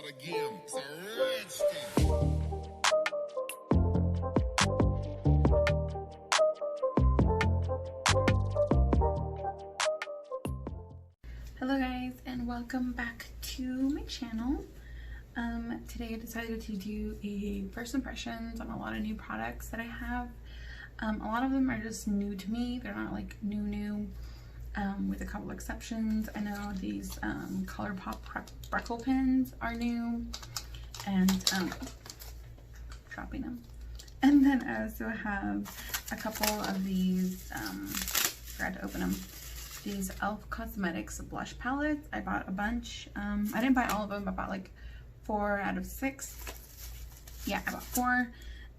again. It's a red skin. Hello guys, and welcome back to my channel. Today I decided to do a first impressions on a lot of new products that I have. A lot of them are just new to me. They're not like new, with a couple exceptions. I know these ColourPop freckle pens are new, and dropping them. And then I also have a couple of these, forgot to open them, these e.l.f. Cosmetics blush palettes. I bought a bunch. I didn't buy all of them. I bought like 4 out of 6. Yeah, I bought 4.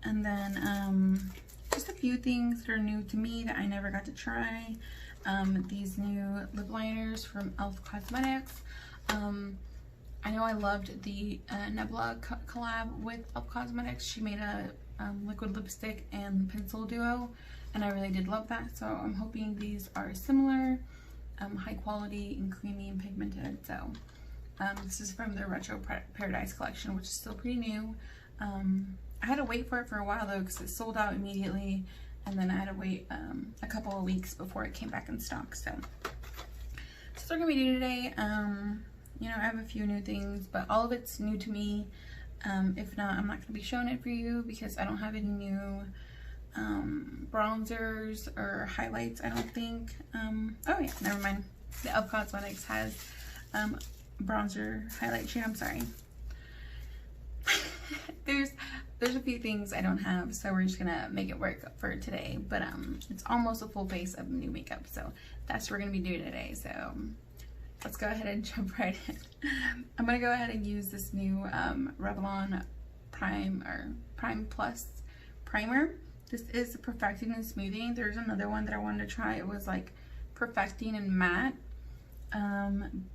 And then just a few things that are new to me that I never got to try. These new lip liners from e.l.f. Cosmetics. I know I loved the Nebula collab with e.l.f. Cosmetics. She made a liquid lipstick and pencil duo, and I really did love that. So I'm hoping these are similar, high quality and creamy and pigmented. So this is from the Retro Paradise collection, which is still pretty new. I had to wait for it for a while though, because it sold out immediately, and then I had to wait a couple of weeks before it came back in stock. So that's what we're gonna be doing today. You know, I have a few new things, but all of it's new to me. If not, I'm not gonna be showing it for you because I don't have any new bronzers or highlights, I don't think. Oh yeah, never mind. The e.l.f. Cosmetics has bronzer highlight shade. I'm sorry. there's a few things I don't have, so we're just gonna make it work for today. But it's almost a full face of new makeup, so that's what we're gonna be doing today. So let's go ahead and jump right in. I'm gonna go ahead and use this new Revlon Prime Plus primer. This is Perfecting and Smoothing. There's another one that I wanted to try. It was like Perfecting and Matte.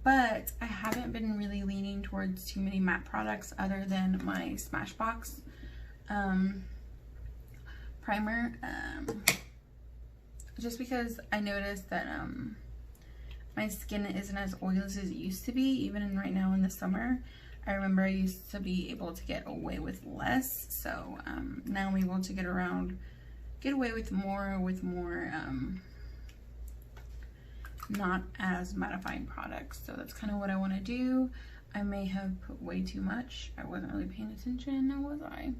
But I haven't been really leaning towards too many matte products other than my Smashbox primer. Just because I noticed that my skin isn't as oily as it used to be, even right now in the summer. I remember I used to be able to get away with less, so now I'm able to get away with more not as mattifying products. So that's kind of what I want to do. I may have put way too much. I wasn't really paying attention, now was I?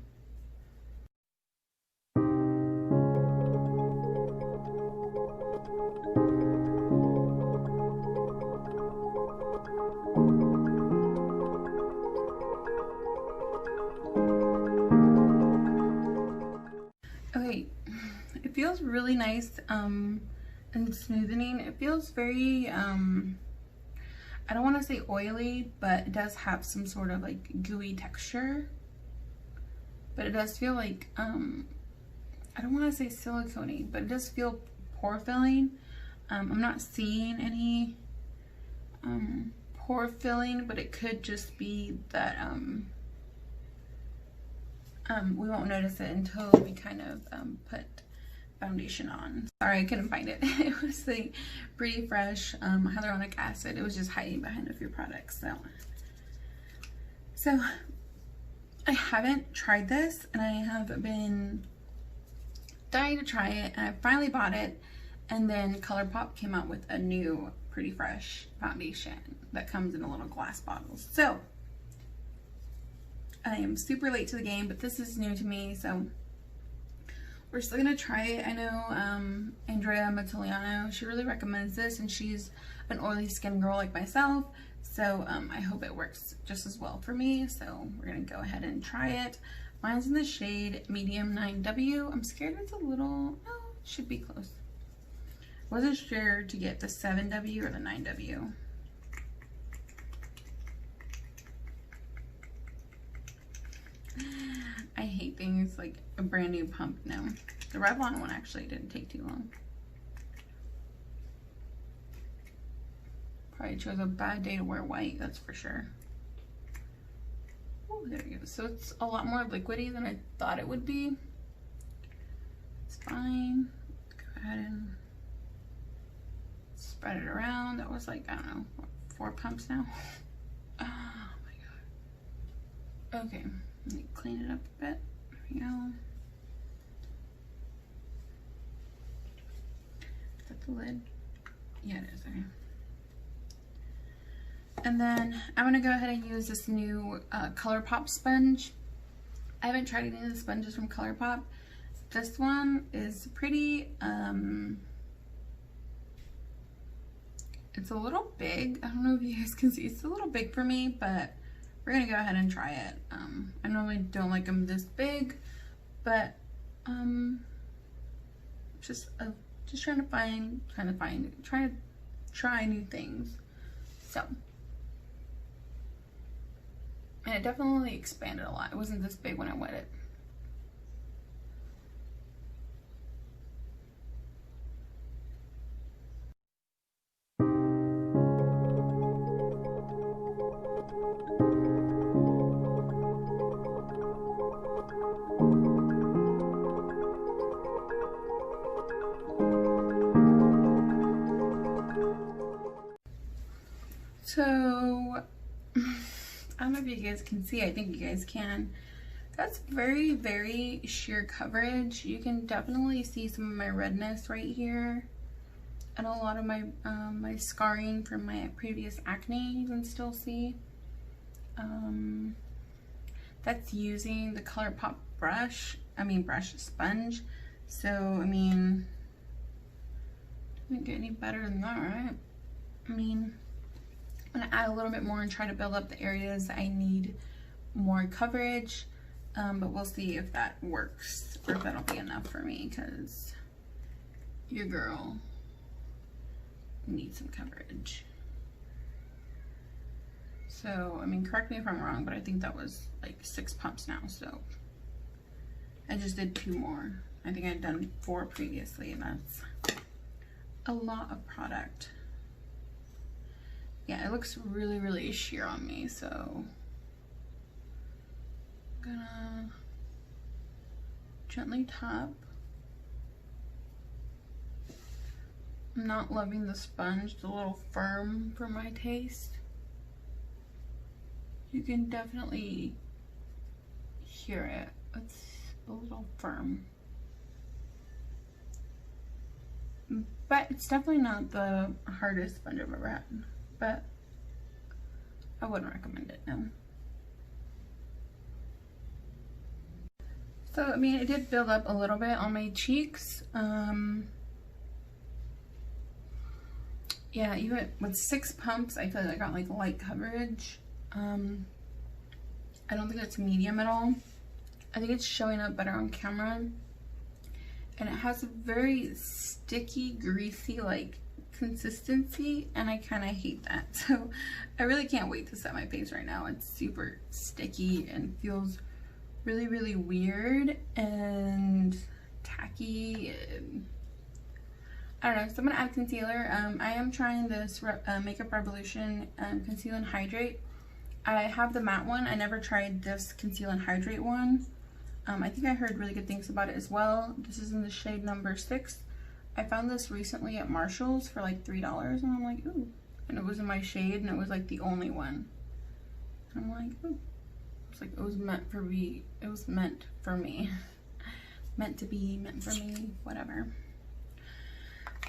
Okay, it feels really nice and smoothing. It feels very I don't want to say oily, but it does have some sort of like gooey texture, but it does feel like I don't want to say silicone-y, but it does feel pore filling. I'm not seeing any pore filling, but it could just be that we won't notice it until we kind of put foundation on. Sorry, I couldn't find it. It was the Pretty Fresh hyaluronic acid. It was just hiding behind a few products. So I haven't tried this, and I have been dying to try it, and I finally bought it. And then ColourPop came out with a new Pretty Fresh foundation that comes in a little glass bottle. So I am super late to the game, but this is new to me, so we're still gonna try it. I know Andrea Mattiliano, she really recommends this, and she's an oily skin girl like myself, so I hope it works just as well for me. So we're gonna go ahead and try it. Mine's in the shade medium 9W. I'm scared it's a little, oh, it should be close. Wasn't sure to get the 7W or the 9W. I hate things like a brand new pump now. The Revlon one actually didn't take too long. Probably chose a bad day to wear white, that's for sure. Oh, there you go. So it's a lot more liquidy than I thought it would be. It's fine. Go ahead and spread it around. That was like, I don't know, what, 4 pumps now? Oh my god. Okay, let me clean it up a bit. There we go. Is that the lid? Yeah, it is. Okay. And then I'm gonna go ahead and use this new ColourPop sponge. I haven't tried any of the sponges from ColourPop. This one is pretty, it's a little big. I don't know if you guys can see, it's a little big for me, but we're gonna go ahead and try it. I normally don't like them this big, but just trying to try new things. So, and it definitely expanded a lot. It wasn't this big when I wet it. So, I don't know if you guys can see, I think you guys can. That's very, very sheer coverage. You can definitely see some of my redness right here. And a lot of my my scarring from my previous acne, you can still see. That's using the ColourPop sponge. So, I mean, doesn't get any better than that, right? I mean, I'm gonna add a little bit more and try to build up the areas that I need more coverage, but we'll see if that works or if that'll be enough for me, because your girl needs some coverage. So, I mean, correct me if I'm wrong, but I think that was like 6 pumps now, so I just did 2 more. I think I'd done 4 previously, and that's a lot of product. Yeah, it looks really, really sheer on me, so I'm gonna gently tap. I'm not loving the sponge, it's a little firm for my taste. You can definitely hear it, it's a little firm. But it's definitely not the hardest sponge I've ever had. But I wouldn't recommend it, no. So, I mean, it did build up a little bit on my cheeks. Yeah, even with 6 pumps, I feel like I got like light coverage. I don't think it's medium at all. I think it's showing up better on camera. And it has a very sticky, greasy, like, consistency, and I kind of hate that. So I really can't wait to set my face right now. It's super sticky and feels really, really weird and tacky. And I don't know. So I'm gonna add concealer. I am trying this Makeup Revolution Conceal and Hydrate. I have the matte one. I never tried this Conceal and Hydrate one. I think I heard really good things about it as well. This is in the shade number 6. I found this recently at Marshall's for like $3, and I'm like, ooh. And it was in my shade, and it was like the only one. And I'm like, ooh. It's like, it was meant for me. It was meant for me. Meant to be, meant for me, whatever.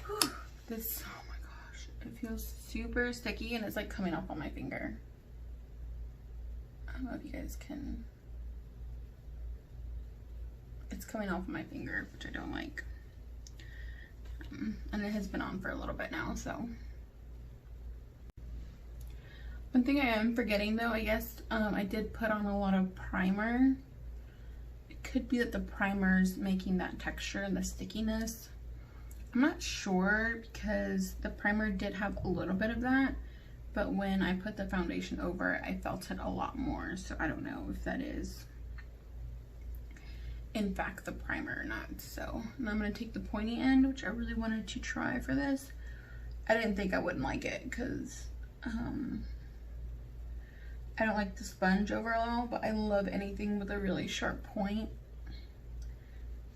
Whew. This, oh my gosh. It feels super sticky, and it's like coming off on my finger. I don't know if you guys can. It's coming off my finger, which I don't like. And it has been on for a little bit now, so. One thing I am forgetting though, I guess, I did put on a lot of primer. It could be that the primer's making that texture and the stickiness. I'm not sure, because the primer did have a little bit of that, but when I put the foundation over it, I felt it a lot more. So I don't know if that is in fact the primer or not. So and I'm going to take the pointy end, which I really wanted to try for this. I didn't think I wouldn't like it, because I don't like the sponge overall, but I love anything with a really sharp point.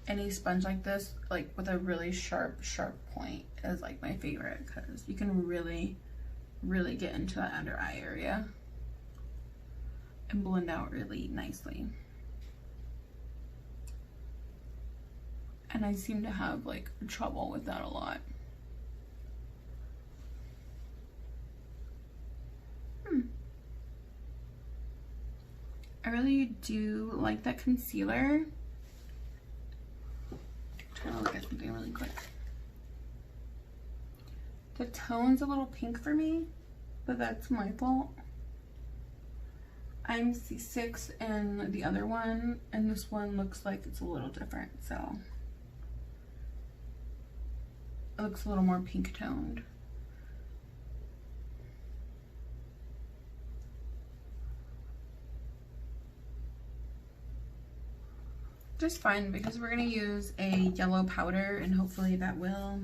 Any sponge like this, like with a really sharp point, is like my favorite, because you can really get into that under eye area. and blend out really nicely. And I seem to have like trouble with that a lot. I really do like that concealer. I'm trying to look at something really quick. The tone's a little pink for me, but that's my fault. I'm C6 in the other one, and this one looks like it's a little different, so it looks a little more pink toned. Just fine, because we're gonna use a yellow powder, and hopefully that will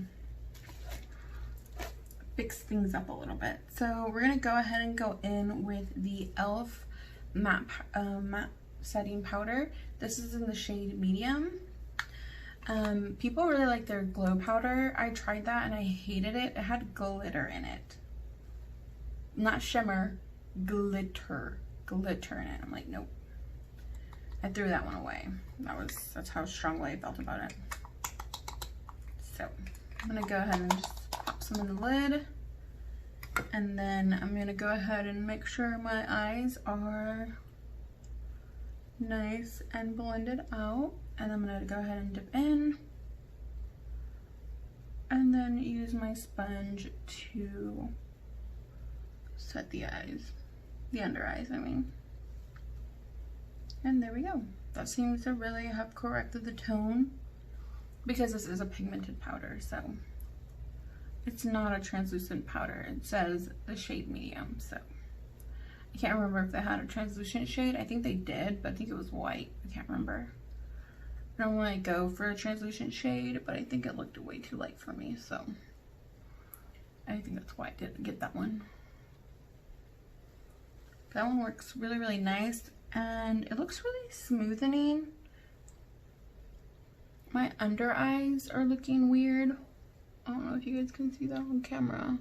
fix things up a little bit. So we're gonna go ahead and go in with the e.l.f. matte setting powder. This is in the shade medium. People really like their glow powder. I tried that and I hated it. It had glitter in it, not shimmer, glitter in it. I'm like, nope. I threw that one away. That's how strongly I felt about it. So I'm gonna go ahead and just pop some in the lid, and then I'm gonna go ahead and make sure my eyes are nice and blended out, and I'm gonna go ahead and dip in, and then use my sponge to set the eyes, the under eyes, I mean. And there we go. That seems to really have corrected the tone, because this is a pigmented powder, so it's not a translucent powder. It says the shade medium, so I can't remember if they had a translucent shade. I think they did, but I think it was white. I can't remember. I don't want to go for a translucent shade, but I think it looked way too light for me, so I think that's why I didn't get that one. That one works really, really nice, and it looks really smoothening. My under eyes are looking weird. I don't know if you guys can see that on camera.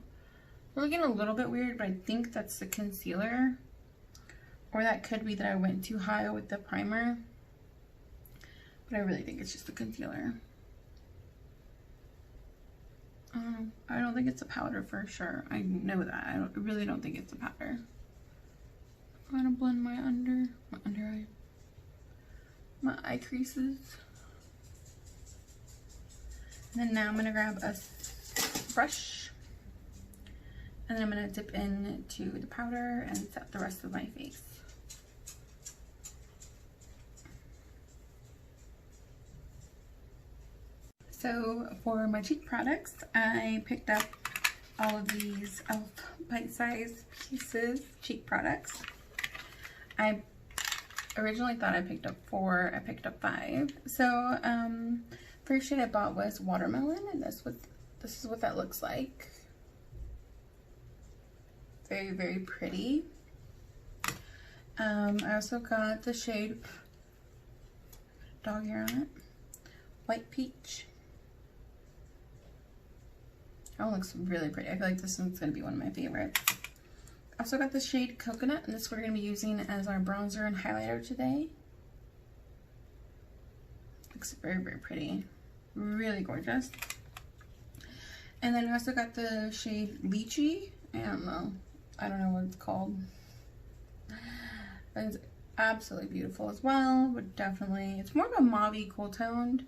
They're looking a little bit weird, but I think that's the concealer. Or that could be that I went too high with the primer. But I really think it's just the concealer. I don't think it's a powder for sure. I know that. I really don't think it's a powder. I'm gonna blend my under eye, my eye creases. And then now I'm gonna grab a brush, and then I'm gonna dip into the powder and set the rest of my face. So for my cheek products, I picked up all of these e.l.f. bite-sized pieces cheek products. I originally thought I picked up 4, I picked up 5. So first shade I bought was watermelon, and this is what that looks like. Very, very pretty. I also got the shade, dog hair on it, white peach. That one looks really pretty. I feel like this one's gonna be one of my favorites. Also got the shade coconut, and this we're gonna be using as our bronzer and highlighter today. Looks very, very pretty. Really gorgeous. And then I also got the shade lychee. I don't know what it's called. It's absolutely beautiful as well, but definitely, it's more of a mauve cool toned,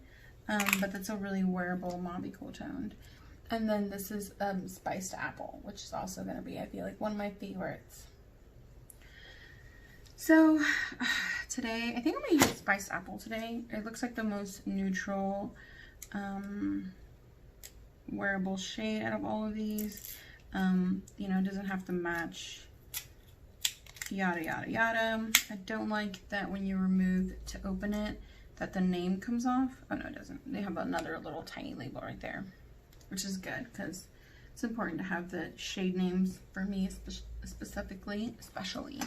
but that's a really wearable mauve cool toned. And then this is spiced apple, which is also going to be, I feel like, one of my favorites. So today, I think I'm going to use spiced apple today. It looks like the most neutral wearable shade out of all of these. You know, it doesn't have to match, yada yada yada. I don't like that when you remove to open it that the name comes off. Oh no, it doesn't. They have another little tiny label right there, which is good because it's important to have the shade names for me especially.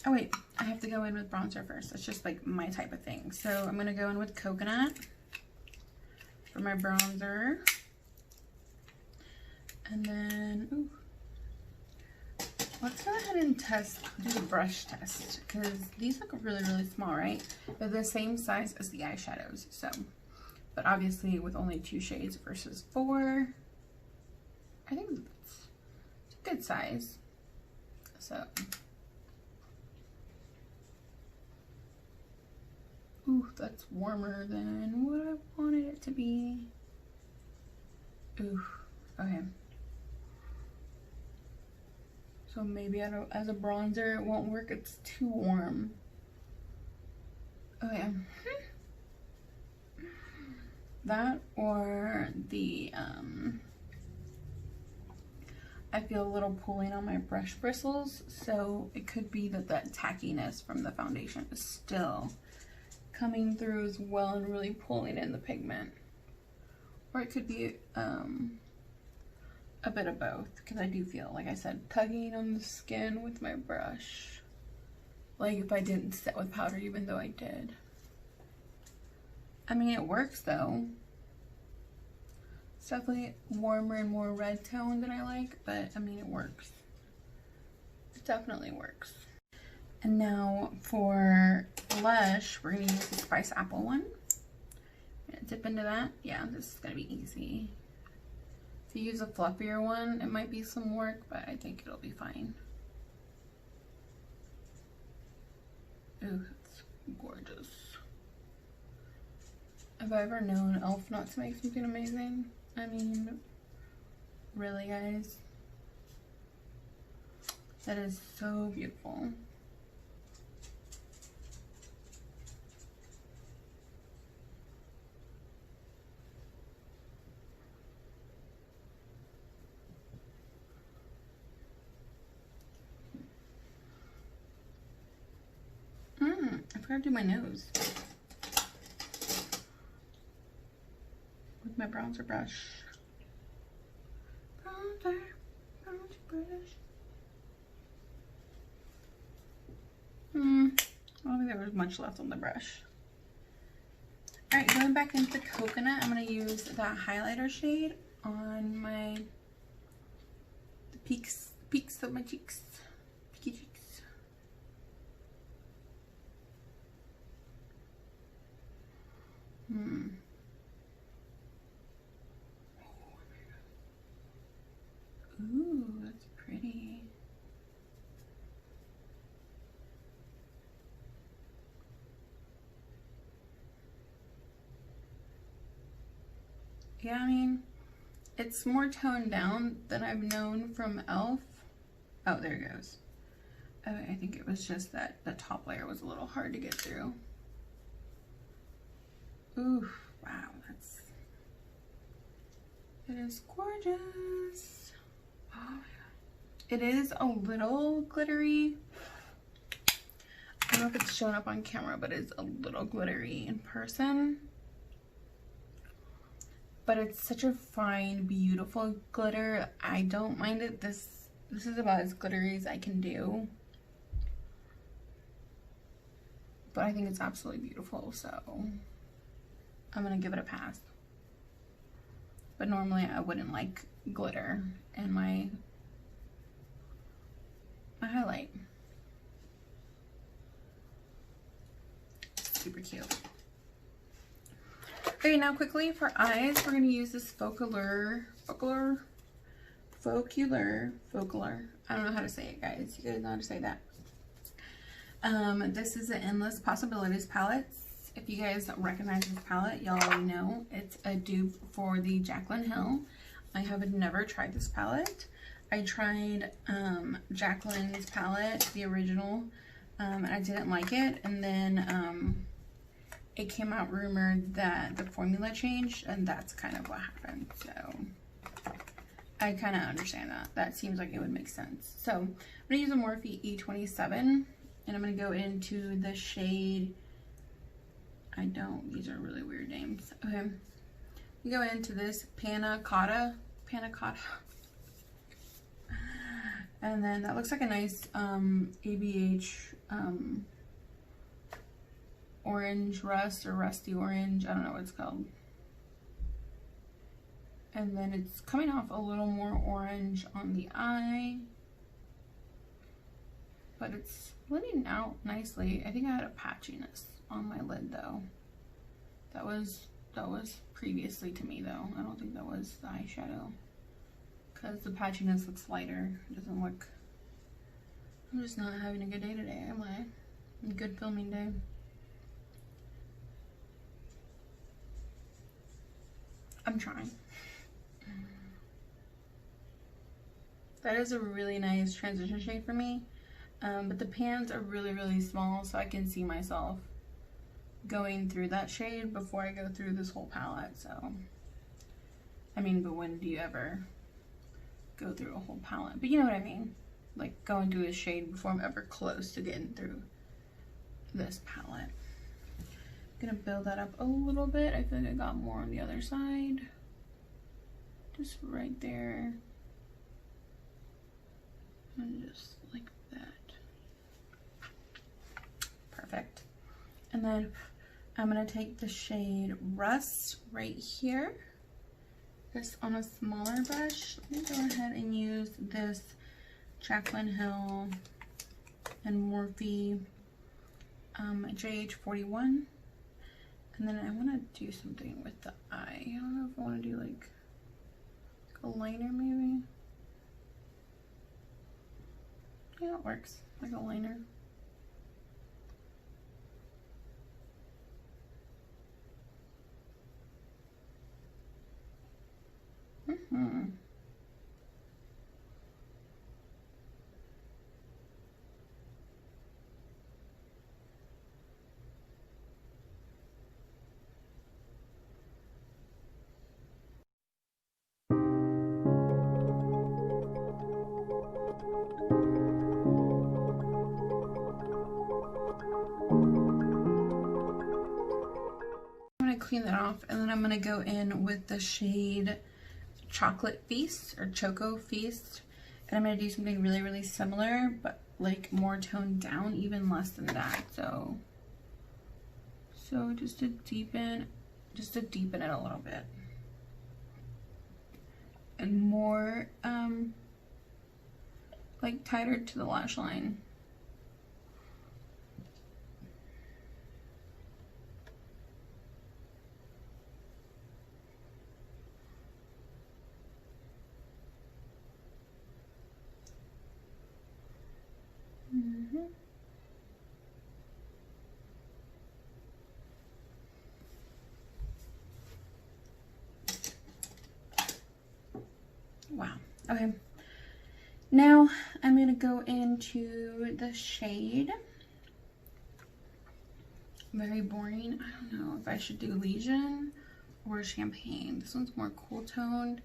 Oh wait, I have to go in with bronzer first. That's just like my type of thing. So I'm gonna go in with coconut for my bronzer. And then, Let's go ahead and do the brush test, because these look really, really small, right? They're the same size as the eyeshadows, so, but obviously with only 2 shades versus 4, I think it's a good size. So, ooh, that's warmer than what I wanted it to be. Ooh, okay. So maybe as a bronzer it won't work, it's too warm. Okay. That or the, I feel a little pulling on my brush bristles, so it could be that that tackiness from the foundation is still coming through as well and really pulling in the pigment. Or it could be, a bit of both, because I do feel, like I said, tugging on the skin with my brush, like if I didn't set with powder, even though I did. I mean, it works though. It's definitely warmer and more red tone than I like, but I mean, it works. It definitely works. And now for blush, we're gonna use the Spice Apple one. I'm gonna dip into that. Yeah, this is gonna be easy. If you use a fluffier one, it might be some work, but I think it'll be fine. Ooh, it's gorgeous. Have I ever known e.l.f. not to make something amazing? I mean, really, guys? That is so beautiful. I forgot to do my nose with my bronzer brush. Bronzer brush. I don't think there was much left on the brush. Alright, going back into the coconut, I'm going to use that highlighter shade on the peaks of my cheeks. Peaky cheeks. Ooh, that's pretty. Yeah, I mean, it's more toned down than I've known from e.l.f. Oh, there it goes. I think it was just that the top layer was a little hard to get through. Ooh, wow, it is gorgeous. Oh my god. It is a little glittery. I don't know if it's showing up on camera, but it's a little glittery in person. But it's such a fine, beautiful glitter. I don't mind it. This is about as glittery as I can do. But I think it's absolutely beautiful, so I'm gonna give it a pass. But normally I wouldn't like glitter in my highlight. Super cute. Okay, now quickly for eyes, we're gonna use this Focular. I don't know how to say it, guys. You guys know how to say that. This is the Endless Possibilities palette. If you guys recognize this palette, y'all already know it's a dupe for the Jaclyn Hill. I have never tried this palette. I tried Jaclyn's palette, the original, and I didn't like it. And then it came out rumored that the formula changed, and that's kind of what happened. So I kind of understand that. That seems like it would make sense. So I'm gonna use a Morphe E27, and I'm gonna go into the shade. These are really weird names. Okay, you go into this Panna Cotta, and then that looks like a nice ABH orange rust or rusty orange. I don't know what it's called. And then it's coming off a little more orange on the eye. but it's blending out nicely. I think I had a patchiness on my lid though. That was previously to me though. I don't think that was the eyeshadow, because the patchiness looks lighter. It doesn't look, I'm just not having a good day today, am I? A good filming day. I'm trying. That is a really nice transition shade for me, but the pans are really small, so I can see myself going through that shade before I go through this whole palette. So I mean, but when do you ever go through a whole palette? But you know what I mean, like going through a shade before I'm ever close to getting through this palette. I'm gonna build that up a little bit. I feel like I got more on the other side, just right there, and just like that. Perfect. And then I'm gonna take the shade Rust right here, just on a smaller brush. Let me go ahead and use this Jaclyn Hill and Morphe JH41. And then I want to do something with the eye. I don't know if I want to do like a liner maybe. Yeah, it works, like a liner. Clean that off, and then I'm gonna go in with the shade Chocolate Feast or Choco Feast, and I'm gonna do something really similar, but like more toned down, even less than that. So just to deepen it a little bit, and more like tighter to the lash line. Wow. Okay. Now I'm gonna go into the shade. Very boring. I don't know if I should do Legion or Champagne. This one's more cool toned.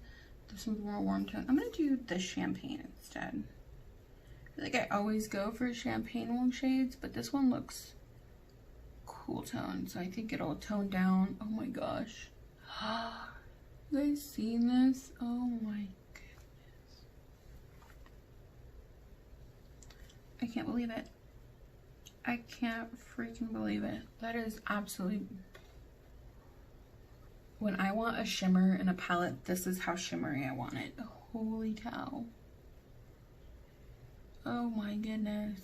This one's more warm toned. I'm gonna do the Champagne instead. I feel like I always go for Champagne warm shades, but this one looks cool toned, so I think it'll tone down. Oh my gosh. You guys seen this? Oh my goodness. I can't believe it. I can't freaking believe it. That is absolutely... When I want a shimmer in a palette, this is how shimmery I want it. Holy cow. Oh my goodness.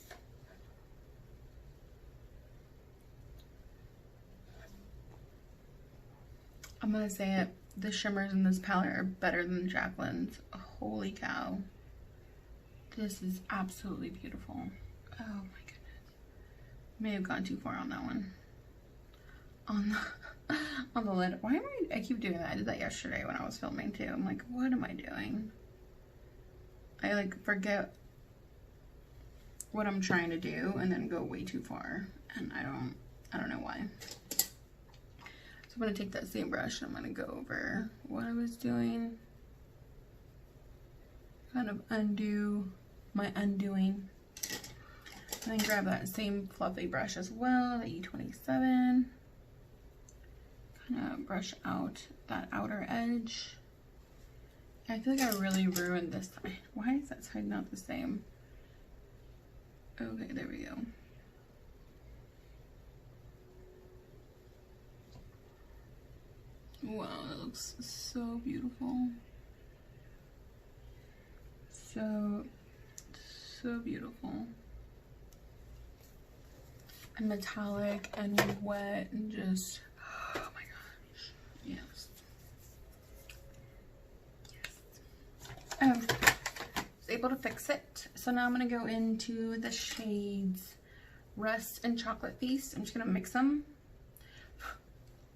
I'm gonna say it. The shimmers in this palette are better than Jaclyn's. Holy cow. This is absolutely beautiful. Oh my goodness. May have gone too far on that one. On the lid. Why am I keep doing that? I did that yesterday when I was filming too. I'm like, what am I doing? I like forget what I'm trying to do and then go way too far, and I don't know why. So I'm gonna take that same brush and I'm gonna go over what I was doing, kind of undo my undoing, and then grab that same fluffy brush as well, the E27, kind of brush out that outer edge. I feel like I really ruined this side. Why is that side not the same? Okay, there we go. Wow, that looks so beautiful. So beautiful. metallic and wet and just, oh my gosh, yes. I was able to fix it. So now I'm going to go into the shades Rust and Chocolate Feast. I'm just going to mix them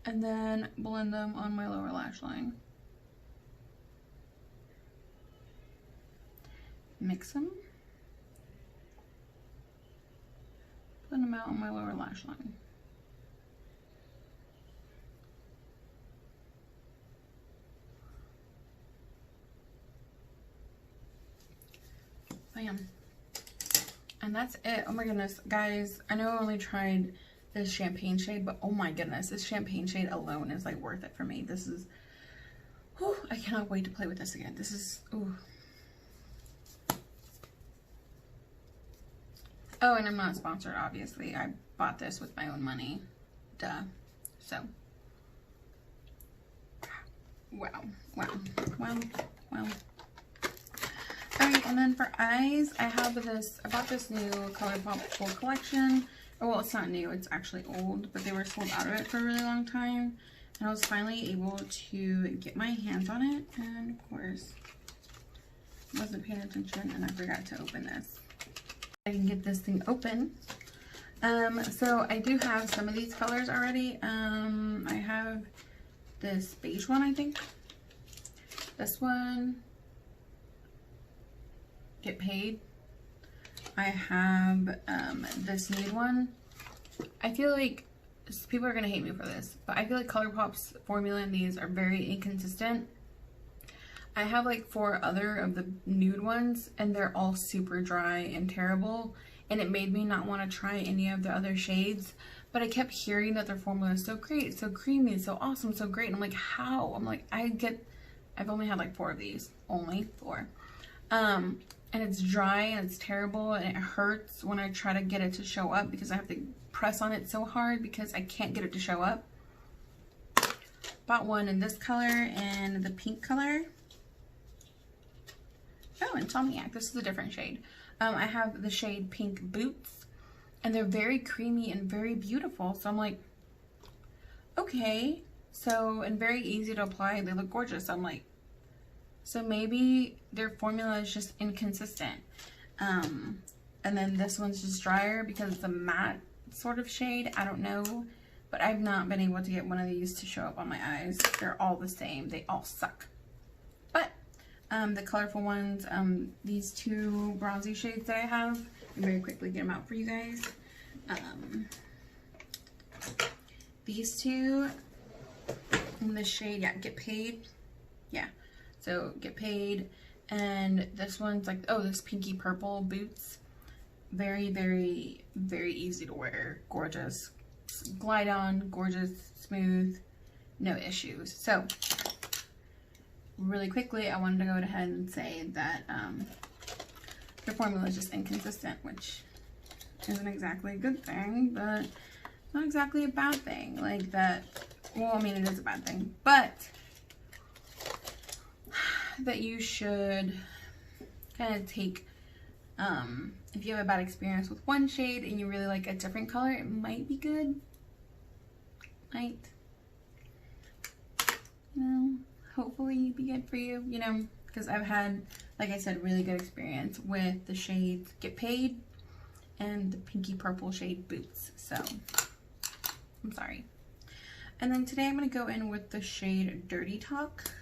and then blend them on my lower lash line. Mix them. Blend them out on my lower lash line. Bam. And that's it. Oh my goodness, guys, I know I only tried this champagne shade, but oh my goodness, this champagne shade alone is like worth it for me. This is, whew, I cannot wait to play with this again. This is, ooh. Oh, and I'm not sponsored, obviously. I bought this with my own money. Duh. So. Wow. Wow. Wow. Wow. Alright, and then for eyes, I bought this new ColourPop full collection. Oh, well, it's not new, it's actually old, but they were sold out of it for a really long time. And I was finally able to get my hands on it, and of course, I wasn't paying attention and I forgot to open this. I can get this thing open. So I do have some of these colors already. I have this beige one, I think. This one, Get Paid. I have this nude one. I feel like people are gonna hate me for this, but I feel like ColourPop's formula in these are very inconsistent. I have like 4 other of the nude ones and they're all super dry and terrible, and it made me not want to try any of the other shades. But I kept hearing that their formula is so great, so creamy, so awesome, so great. And I'm like, how? I'm like, I've only had like 4 of these, only 4. And it's dry and it's terrible and it hurts when I try to get it to show up because I have to press on it so hard because I can't get it to show up. Bought one in this color and the pink color. Oh, Insomniac. This is a different shade. I have the shade Pink Boots, and they're very creamy and very beautiful. So I'm like, okay. So, and very easy to apply. They look gorgeous. I'm like, so maybe their formula is just inconsistent. And then this one's just drier because it's a matte sort of shade. I don't know. But I've not been able to get one of these to show up on my eyes. They're all the same. They all suck. But the colorful ones, these 2 bronzy shades that I have, I'll very quickly get them out for you guys. These 2 in the shade, yeah, Get Paid. Yeah, so Get Paid. And this one's like, oh, this pinky purple Boots. Very, very, very easy to wear. Gorgeous. Glide on, gorgeous, smooth, no issues. So really quickly, I wanted to go ahead and say that the formula is just inconsistent, which isn't exactly a good thing, but not exactly a bad thing. Like that, well, I mean, it is a bad thing, but that you should kind of take, if you have a bad experience with one shade and you really like a different color, it might be good. Might. You know, hopefully be good for you, you know, because I've had, like I said, really good experience with the shades Get Paid and the pinky purple shade Boots. So, I'm sorry. And then today I'm going to go in with the shade Dirty Talk.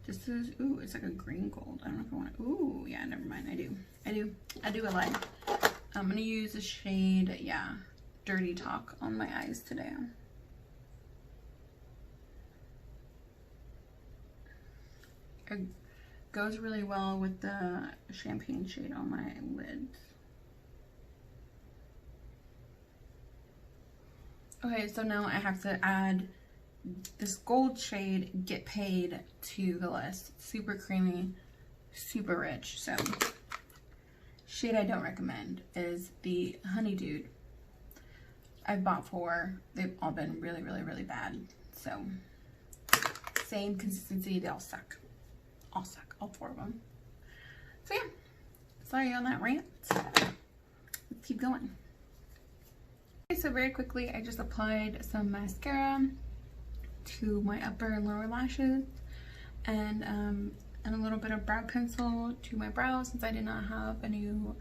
This is, ooh, it's like a green gold. I don't know if I want to, ooh, yeah, never mind. I do a line. I'm going to use the shade, yeah, Dirty Talk on my eyes today. It goes really well with the champagne shade on my lids. Okay, so now I have to add this gold shade Get Paid to the list. Super creamy, super rich. So shade I don't recommend is the Honey Dude. I've bought 4. They've all been really, really, really bad. So same consistency, they all suck. All suck, all 4 of them. So yeah, sorry on that rant. Let's keep going. So very quickly, I just applied some mascara to my upper and lower lashes, and a little bit of brow pencil to my brows since I did not have a new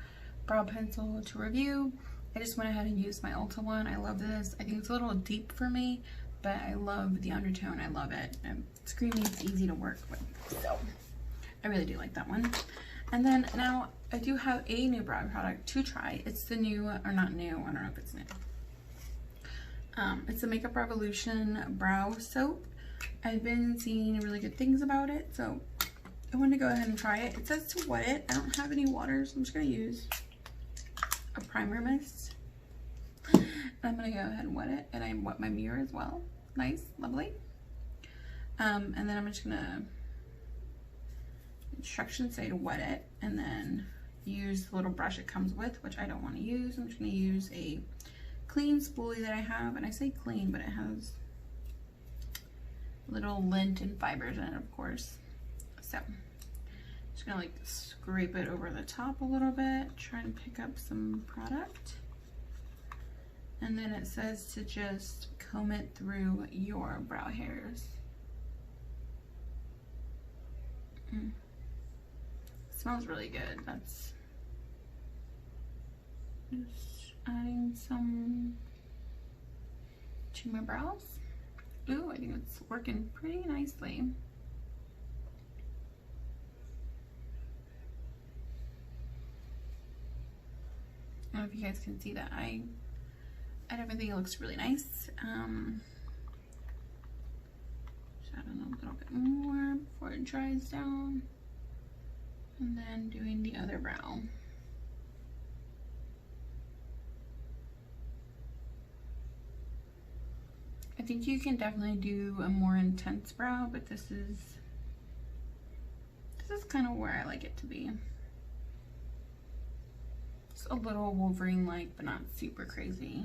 brow pencil to review. I just went ahead and used my Ulta one. I love this. I think it's a little deep for me, but I love the undertone. I love it. It's creamy. It's easy to work with. So I really do like that one. And then now I do have a new brow product to try. It's the new, or not new, I don't know if it's new. It's the Makeup Revolution Brow Soap. I've been seeing really good things about it, so I wanted to go ahead and try it. It says to wet it. I don't have any water, so I'm just going to use a primer mist. And I'm going to go ahead and wet it, and I wet my mirror as well. Nice, lovely. And then I'm just going to, instructions say to wet it, and then use the little brush it comes with, which I don't want to use. I'm just going to use a clean spoolie that I have, and I say clean, but it has little lint and fibers in it, of course. So just gonna like scrape it over the top a little bit, try and pick up some product, and then it says to just comb it through your brow hairs. It smells really good. That's just adding some to my brows. Ooh, I think it's working pretty nicely. I don't know if you guys can see that. I definitely think it looks really nice. Shadow a little bit more before it dries down. And then doing the other brow. I think you can definitely do a more intense brow, but this is kind of where I like it to be. It's a little Wolverine-like, but not super crazy.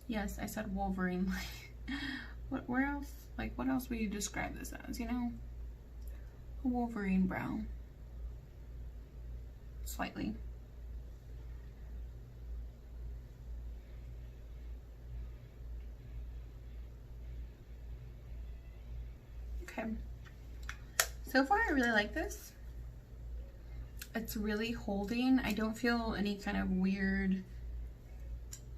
Yes, I said Wolverine-like. Where else? Like, what else would you describe this as, you know? A Wolverine brow. Slightly. Okay. So far, I really like this. It's really holding. I don't feel any kind of weird,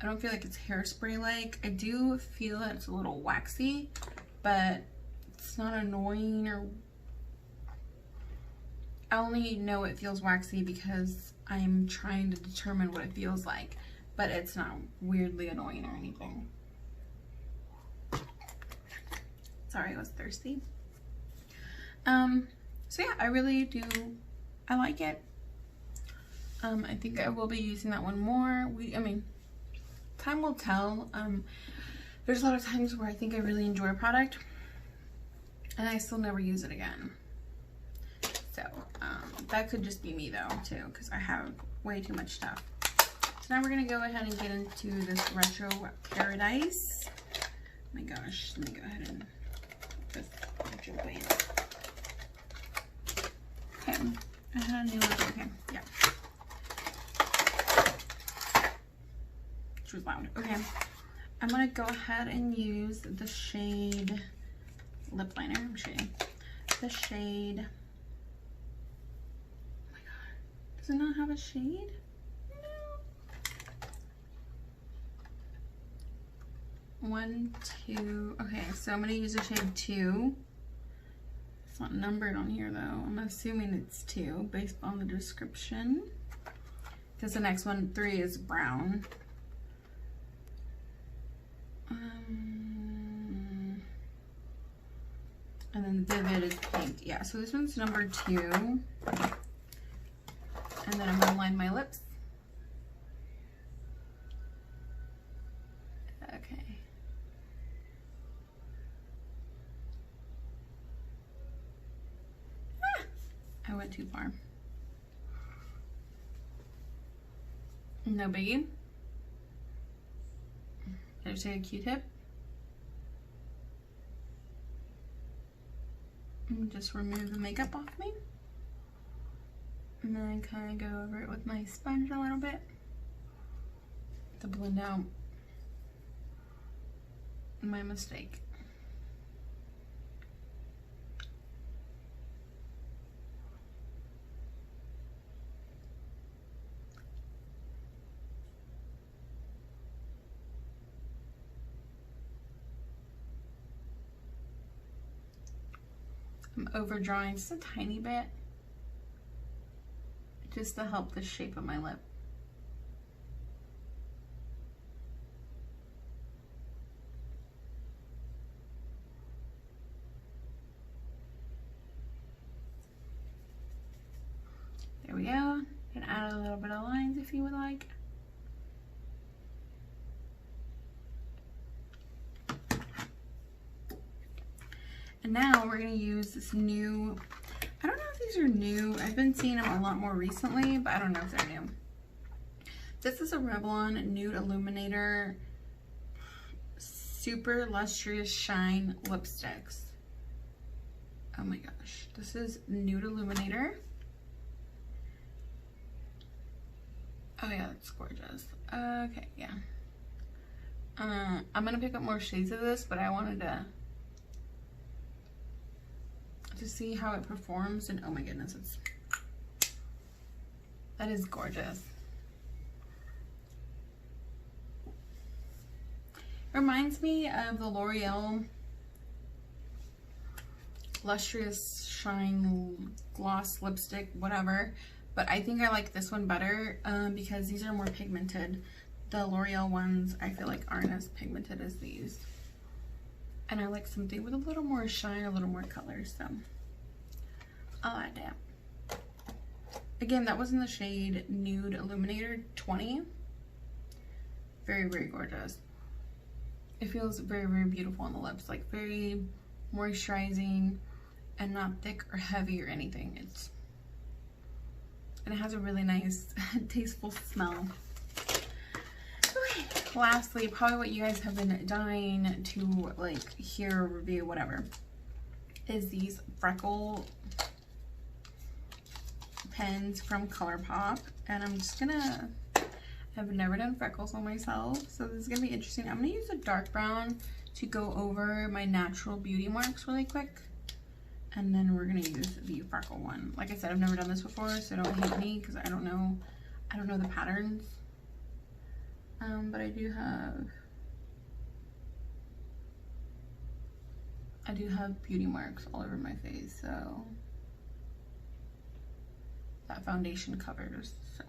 I don't feel like it's hairspray-like. I do feel that it's a little waxy, but it's not annoying, or I only know it feels waxy because I'm trying to determine what it feels like, but it's not weirdly annoying or anything. Sorry, I was thirsty. So yeah, I really do, I like it. I think I will be using that one more. I mean, time will tell. There's a lot of times where I think I really enjoy a product and I still never use it again. So that could just be me though too, because I have way too much stuff. So now we're gonna go ahead and get into this Retro Paradise. Oh my gosh, let me go ahead and put this Retro Paradise. Okay, I had a new one. Okay, yeah. Which was loud. Okay, I'm gonna go ahead and use the shade lip liner. I'm shading the shade. Oh my god, does it not have a shade? No. 1, 2. Okay, so I'm gonna use the shade 2. It's not numbered on here though. I'm assuming it's 2 based on the description. Because the next one, 3, is brown. And then Vivid is pink. Yeah, so this one's number 2. And then I'm gonna line my lips. Okay. Ah, I went too far. No biggie. I just take a Q-tip. And just remove the makeup off me. And then kind of go over it with my sponge a little bit to blend out my mistake. I'm overdrawing just a tiny bit, just to help the shape of my lip. There we go. You can add a little bit of lines if you would like. And now we're going to use this new, I don't know if these are new. I've been seeing them a lot more recently, but I don't know if they're new. This is a Revlon Nude Illuminator Super Lustrous Shine Lipsticks. Oh my gosh. This is Nude Illuminator. Oh yeah, that's gorgeous. Okay, yeah. I'm going to pick up more shades of this, but I wanted to see how it performs, and oh my goodness, that is gorgeous. Reminds me of the L'Oreal Lustrous Shine Gloss Lipstick, whatever, but I think I like this one better because these are more pigmented. The L'Oreal ones I feel like aren't as pigmented as these. And I like something with a little more shine, a little more color, so I'll add that. Again, that was in the shade Nude Illuminator 20. Very, very gorgeous. It feels very, very beautiful on the lips, like very moisturizing and not thick or heavy or anything. And it has a really nice, tasteful smell. Lastly, probably what you guys have been dying to like hear, review, whatever, is these freckle pens from ColourPop. And I'm just gonna, I've never done freckles on myself, so this is gonna be interesting. I'm gonna use a dark brown to go over my natural beauty marks really quick, and then we're gonna use the freckle one. Like I said, I've never done this before, so don't hate me because I don't know the patterns. But I do have beauty marks all over my face, so that foundation covers. So.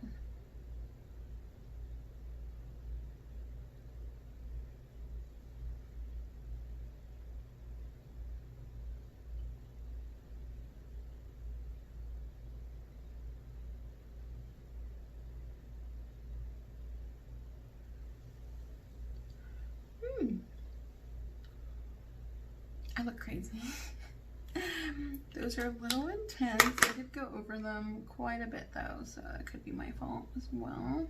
I look crazy. Those are a little intense. I did go over them quite a bit though, so it could be my fault as well.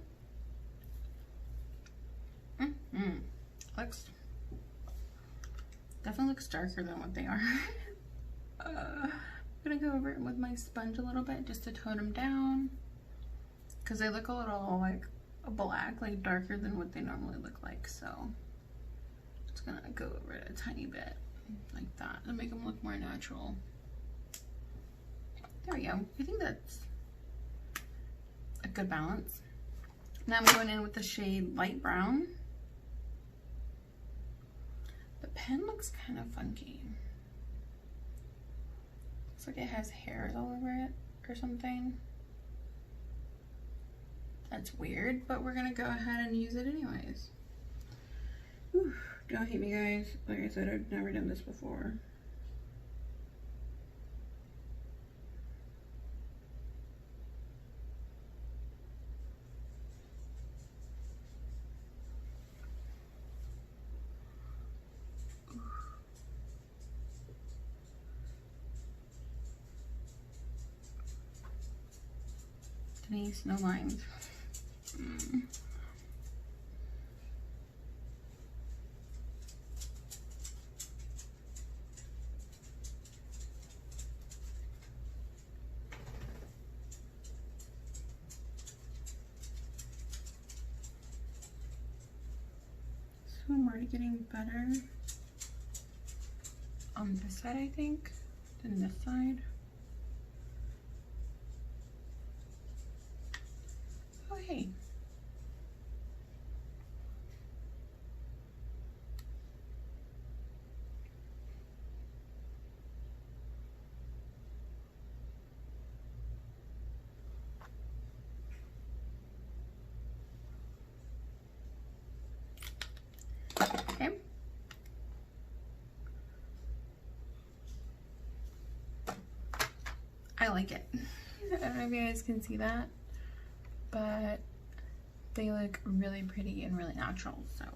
Definitely looks darker than what they are. I'm gonna go over it with my sponge a little bit just to tone them down, because they look a little like black, like darker than what they normally look like. So just gonna go over it a tiny bit like that to make them look more natural. There we go. I think that's a good balance. Now I'm going in with the shade Light Brown. The pen looks kind of funky. Looks like it has hairs all over it or something. That's weird, but we're gonna go ahead and use it anyways. Whew. Don't hate me, guys. Like I said, I've never done this before. Denise, no lines. already getting better on this side, I think, than this side. Oh, hey. Okay. I like it. I don't know if you guys can see that, but they look really pretty and really natural. So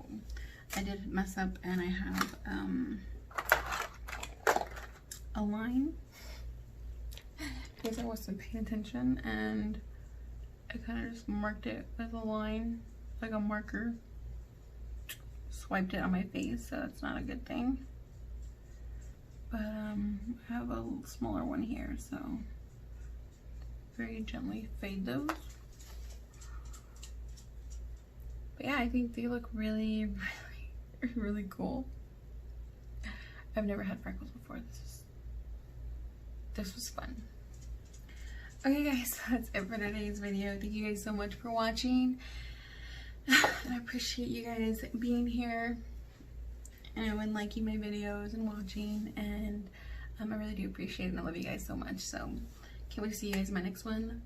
I did mess up and I have a line because I wasn't paying attention, and I kind of just marked it with a line, like a marker. Swiped it on my face, so that's not a good thing. But I have a smaller one here, so very gently fade those. But yeah, I think they look really, really, really cool. I've never had freckles before. This was fun. Okay guys, that's it for today's video. Thank you guys so much for watching. And I appreciate you guys being here and liking my videos and watching, and I really do appreciate it, and I love you guys so much. So can't wait to see you guys in my next one.